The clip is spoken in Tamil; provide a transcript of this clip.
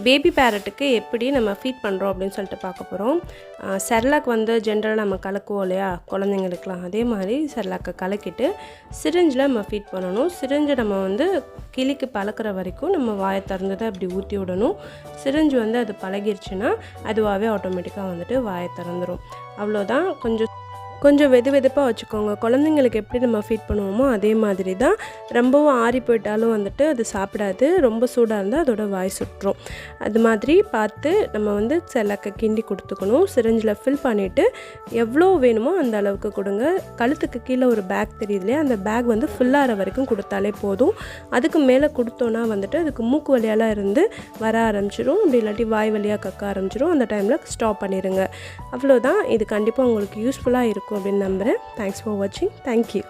பேபி பேரட்டுக்கு எப்படி நம்ம ஃபீட் பண்ணுறோம் அப்படின்னு சொல்லிட்டு பார்க்க போகிறோம். செர்லாக் வந்து ஜென்ரலாக நம்ம கலக்குவோம் இல்லையா குழந்தைங்களுக்குலாம், அதே மாதிரி செர்லாக்கை கலக்கிட்டு சிரிஞ்சில் நம்ம ஃபீட் பண்ணணும். சிரிஞ்சை நம்ம வந்து கிளிக்கு பழக்கிற வரைக்கும் நம்ம வாயை திறந்து தான் அப்படி ஊற்றி விடணும். சிரிஞ்சு வந்து அது பழகிருச்சுன்னா அதுவாகவே ஆட்டோமேட்டிக்காக வந்துட்டு வாயை திறந்துடும். அவ்வளோதான். கொஞ்சம் வெதுப்பாக வச்சுக்கோங்க. குழந்தைங்களுக்கு எப்படி நம்ம ஃபீட் பண்ணுவோமோ அதே மாதிரி தான். ரொம்பவும் ஆறி போயிட்டாலும் வந்துட்டு அது சாப்பிடாது. ரொம்ப சூடாக இருந்தால் அதோட வாய் சுட்டுரும். அது மாதிரி பார்த்து நம்ம வந்து செர்லாக்கை கிண்டி கொடுத்துக்கணும். சிரிஞ்சில் ஃபில் பண்ணிவிட்டு எவ்வளோ வேணுமோ அந்த அளவுக்கு கொடுங்க. கழுத்துக்கு கீழே ஒரு பேக் தெரியுது இல்லையா, அந்த பேக் வந்து ஃபுல்லாகிற வரைக்கும் கொடுத்தாலே போதும். அதுக்கு மேலே கொடுத்தோன்னா வந்துட்டு அதுக்கு மூக்கு வழியாலாம் இருந்து வர ஆரம்பிச்சிடும். அப்படி இல்லாட்டி வாய் வழியாக கக்க ஆரம்பிச்சிடும். அந்த டைமில் ஸ்டாப் பண்ணிடுங்க. அவ்வளோதான். இது கண்டிப்பாக உங்களுக்கு யூஸ்ஃபுல்லாக இருக்கும் அப்படின்னு நம்புகிறேன். தேங்க்ஸ் ஃபார் வாட்சிங். தேங்க்யூ.